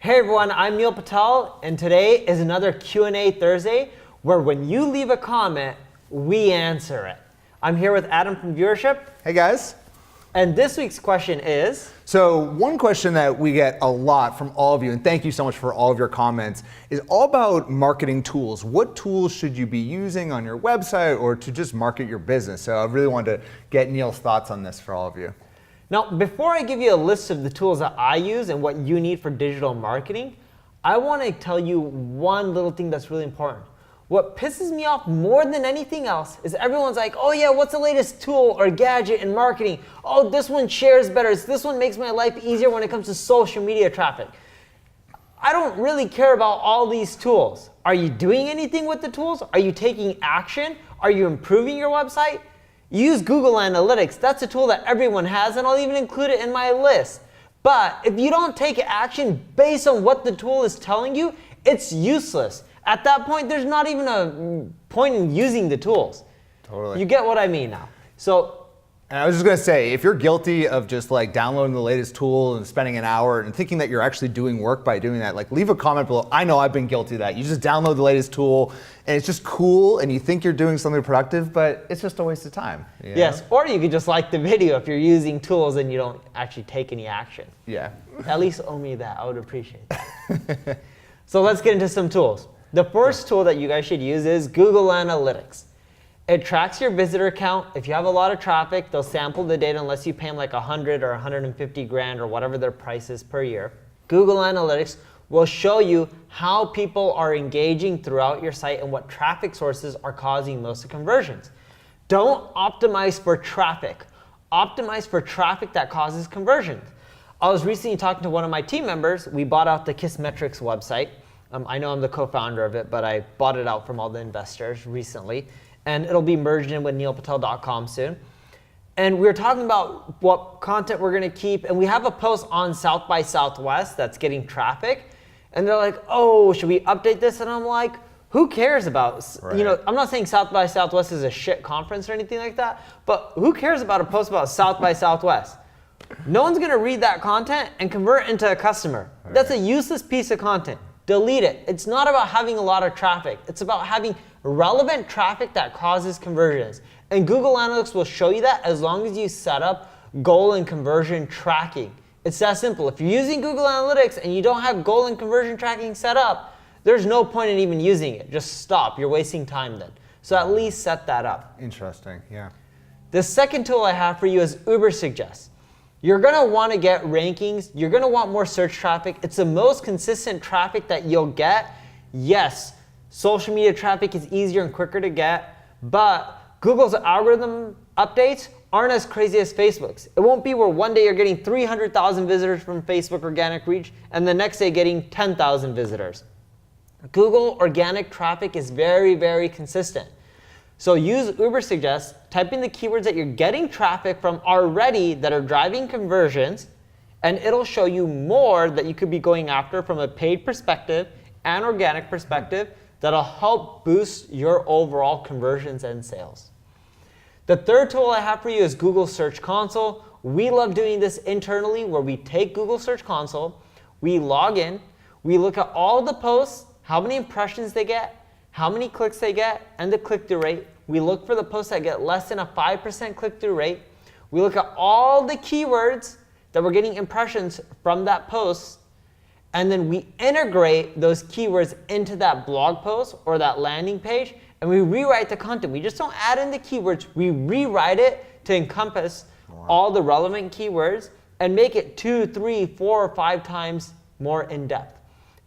Hey everyone, I'm Neil Patel, and today is another Q&A Thursday where when you leave a comment, we answer it. I'm here with Adam from Viewership. Hey guys. And this week's question is? So one question that we get a lot from all of you, and thank you so much for all of your comments, is all about marketing tools. What tools should you be using on your website or to just market your business? So I really wanted to get Neil's thoughts on this for all of you. Now, before I give you a list of the tools that I use and what you need for digital marketing, I want to tell you one little thing that's really important. What pisses me off more than anything else is everyone's like, oh yeah, what's the latest tool or gadget in marketing? Oh, this one shares better. This one makes my life easier when it comes to social media traffic. I don't really care about all these tools. Are you doing anything with the tools? Are you taking action? Are you improving your website? Use Google Analytics. That's a tool that everyone has, and I'll even include it in my list. But if you don't take action based on what the tool is telling you, it's useless. At that point, there's not even a point in using the tools. Totally. You get what I mean now. And I was just gonna say, if you're guilty of just like downloading the latest tool and spending an hour and thinking that you're actually doing work by doing that, like leave a comment below. I know I've been guilty of that. You just download the latest tool and it's just cool and you think you're doing something productive, but it's just a waste of time. You know? Yes, or you could just like the video if you're using tools and you don't actually take any action. Yeah. At least owe me that, I would appreciate that. So let's get into some tools. The first tool that you guys should use is Google Analytics. It tracks your visitor count. If you have a lot of traffic, they'll sample the data unless you pay them like 100 or 150 grand or whatever their price is per year. Google Analytics will show you how people are engaging throughout your site and what traffic sources are causing most of conversions. Don't optimize for traffic. Optimize for traffic that causes conversions. I was recently talking to one of my team members. We bought out the Kissmetrics website. I know I'm the co-founder of it, but I bought it out from all the investors recently. And it'll be merged in with neilpatel.com soon. And we were talking about what content we're gonna keep, and we have a post on South by Southwest that's getting traffic. And they're like, oh, should we update this? And I'm like, who cares about, right. You know, I'm not saying South by Southwest is a shit conference or anything like that, but who cares about a post about South by Southwest? No one's gonna read that content and convert into a customer. Okay. That's a useless piece of content. Delete it. It's not about having a lot of traffic. It's about having relevant traffic that causes conversions. And Google Analytics will show you that as long as you set up goal and conversion tracking. It's that simple. If you're using Google Analytics and you don't have goal and conversion tracking set up, there's no point in even using it. Just stop. You're wasting time then. So at least set that up. Interesting, yeah. The second tool I have for you is Ubersuggest. You're gonna wanna get rankings. You're gonna want more search traffic. It's the most consistent traffic that you'll get. Yes, social media traffic is easier and quicker to get, but Google's algorithm updates aren't as crazy as Facebook's. It won't be where one day you're getting 300,000 visitors from Facebook organic reach and the next day getting 10,000 visitors. Google organic traffic is very, very consistent. So use Ubersuggest, type in the keywords that you're getting traffic from already that are driving conversions, and it'll show you more that you could be going after from a paid perspective and organic perspective that'll help boost your overall conversions and sales. The third tool I have for you is Google Search Console. We love doing this internally where we take Google Search Console, we log in, we look at all the posts, how many impressions they get, how many clicks they get, and the click-through rate. We look for the posts that get less than a 5% click-through rate. We look at all the keywords that we're getting impressions from that post, and then we integrate those keywords into that blog post or that landing page, and we rewrite the content. We just don't add in the keywords, we rewrite it to encompass all the relevant keywords and make it 2, 3, 4, or 5 times more in-depth.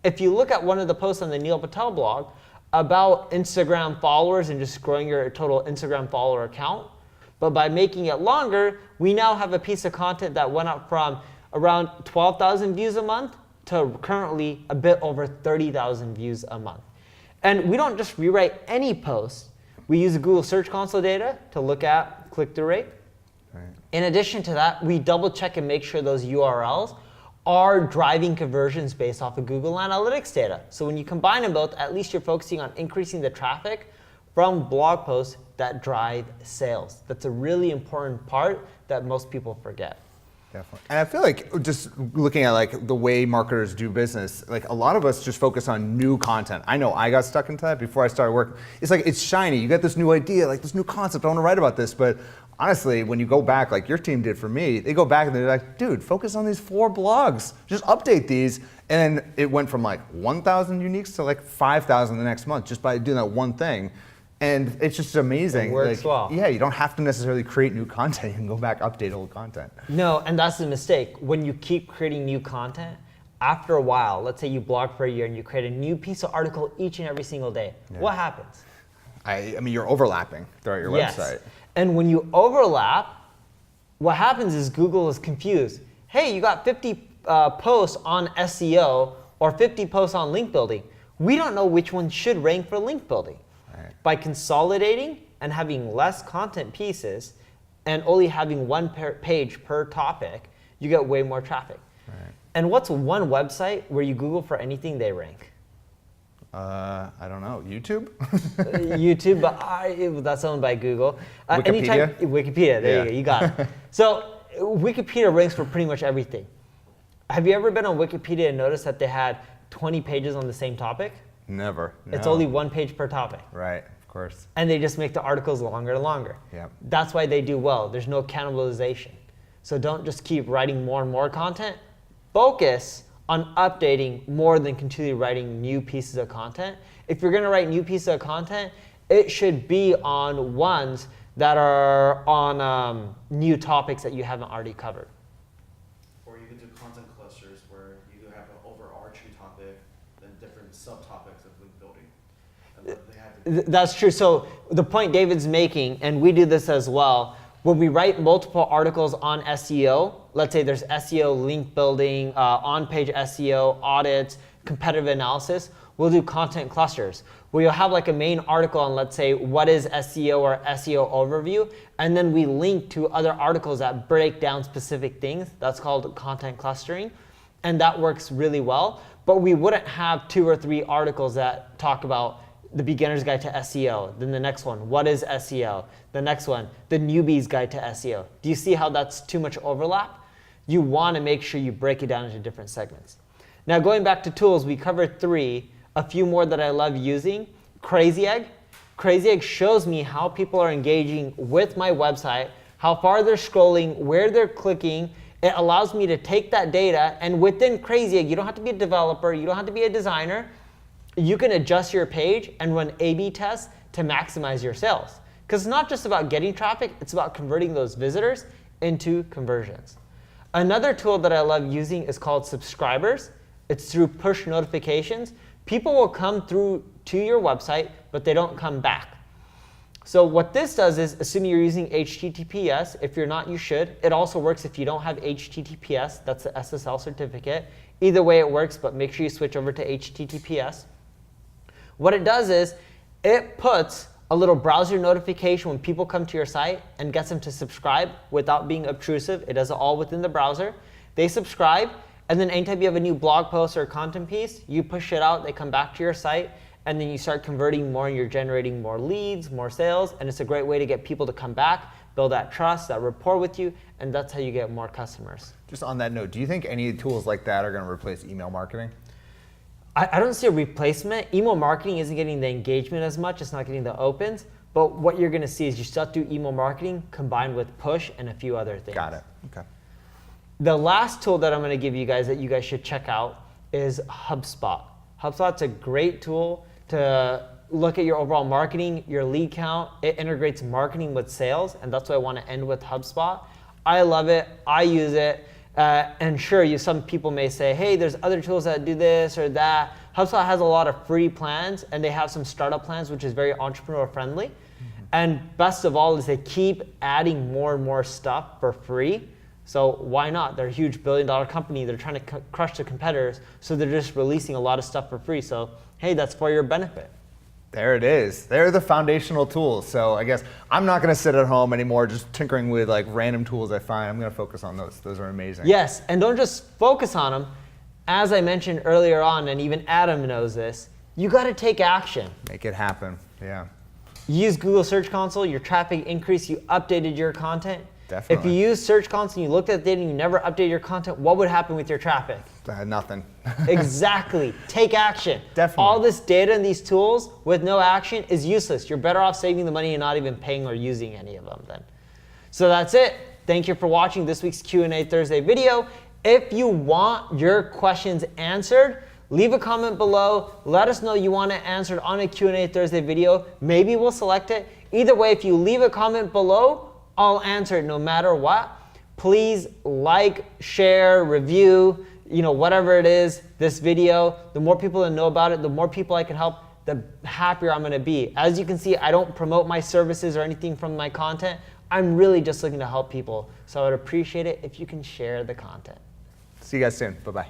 If you look at one of the posts on the Neil Patel blog about Instagram followers and just growing your total Instagram follower count, but by making it longer, we now have a piece of content that went up from around 12,000 views a month to currently a bit over 30,000 views a month. And we don't just rewrite any post. We use Google Search Console data to look at click-through rate. Right. In addition to that, we double check and make sure those URLs are driving conversions based off of Google Analytics data. So when you combine them both, at least you're focusing on increasing the traffic from blog posts that drive sales. That's a really important part that most people forget. Definitely. And I feel like just looking at like the way marketers do business, like a lot of us just focus on new content. I know I got stuck into that before I started work. It's like, it's shiny. You get this new idea, like this new concept. I want to write about this. But honestly, when you go back, like your team did for me, they go back and they're like, dude, focus on these 4 blogs. Just update these. And then it went from like 1,000 uniques to like 5,000 the next month just by doing that one thing. And it's just amazing. It works well. Yeah, you don't have to necessarily create new content. You can go back, update old content. No, and that's the mistake. When you keep creating new content, after a while, let's say you blog for a year and you create a new piece of article each and every single day. Yeah. What happens? I mean, you're overlapping throughout your website. And when you overlap, what happens is Google is confused. Hey, you got 50 posts on SEO or 50 posts on link building. We don't know which one should rank for link building. Right. By consolidating and having less content pieces and only having one page per topic, you get way more traffic. Right. And what's one website where you Google for anything they rank? I don't know, YouTube? YouTube, but that's owned by Google. Wikipedia? Wikipedia, there you go, you got it. So Wikipedia ranks for pretty much everything. Have you ever been on Wikipedia and noticed that they had 20 pages on the same topic? Never. No. It's only one page per topic. Right, of course. And they just make the articles longer and longer. Yep. That's why they do well. There's no cannibalization. So don't just keep writing more and more content. Focus on updating more than continually writing new pieces of content. If you're gonna write new pieces of content, it should be on ones that are on new topics that you haven't already covered. Or you could do content clusters where you have an overarching topic, then different subtopics of link building. And then they have to That's true. So the point David's making, and we do this as well, when we write multiple articles on SEO, let's say there's SEO, link building, on-page SEO, audits, competitive analysis, we'll do content clusters where you'll have like a main article on, let's say, what is SEO or SEO overview, and then we link to other articles that break down specific things. That's called content clustering, and that works really well. But we wouldn't have 2 or 3 articles that talk about the beginner's guide to SEO, then the next one, what is SEO? The next one, the newbie's guide to SEO. Do you see how that's too much overlap? You want to make sure you break it down into different segments. Now going back to tools, we covered 3, a few more that I love using. Crazy Egg. Crazy Egg shows me how people are engaging with my website, how far they're scrolling, where they're clicking. It allows me to take that data, and within Crazy Egg, you don't have to be a developer, you don't have to be a designer. You can adjust your page and run A/B tests to maximize your sales. Because it's not just about getting traffic, it's about converting those visitors into conversions. Another tool that I love using is called Subscribers. It's through push notifications. People will come through to your website, but they don't come back. So what this does is, assuming you're using HTTPS, if you're not, you should. It also works if you don't have HTTPS, that's the SSL certificate. Either way it works, but make sure you switch over to HTTPS. What it does is, it puts a little browser notification when people come to your site and gets them to subscribe without being obtrusive. It does it all within the browser. They subscribe, and then anytime you have a new blog post or content piece, you push it out, they come back to your site, and then you start converting more and you're generating more leads, more sales, and it's a great way to get people to come back, build that trust, that rapport with you, and that's how you get more customers. Just on that note, do you think any tools like that are going to replace email marketing? I don't see a replacement. Email marketing isn't getting the engagement as much, it's not getting the opens, but what you're gonna see is you still have to do email marketing combined with push and a few other things. Got it, okay. The last tool that I'm gonna give you guys that you guys should check out is HubSpot. HubSpot's a great tool to look at your overall marketing, your lead count. It integrates marketing with sales, and that's why I wanna end with HubSpot. I love it, I use it. And sure, some people may say, hey, there's other tools that do this or that. HubSpot has a lot of free plans, and they have some startup plans, which is very entrepreneur friendly. Mm-hmm. And best of all is they keep adding more and more stuff for free. So why not? They're a huge $1 billion company. They're trying to crush their competitors. So they're just releasing a lot of stuff for free. So hey, that's for your benefit. There it is. They're the foundational tools. So I guess I'm not going to sit at home anymore just tinkering with like random tools I find. I'm going to focus on those. Those are amazing. Yes, and don't just focus on them. As I mentioned earlier on, and even Adam knows this, you got to take action. Make it happen. Yeah. You use Google Search Console, your traffic increased, you updated your content. Definitely. If you use Search Console and you looked at the data and you never updated your content, what would happen with your traffic? Nothing. Exactly. Take action. Definitely. All this data and these tools with no action is useless. You're better off saving the money and not even paying or using any of them then. So that's it. Thank you for watching this week's Q&A Thursday video. If you want your questions answered, leave a comment below. Let us know you want it answered on a Q&A Thursday video. Maybe we'll select it. Either way, if you leave a comment below, I'll answer it no matter what. Please like, share, review, whatever it is, this video. The more people that know about it, the more people I can help, the happier I'm gonna be. As you can see, I don't promote my services or anything from my content. I'm really just looking to help people. So I would appreciate it if you can share the content. See you guys soon. Bye-bye.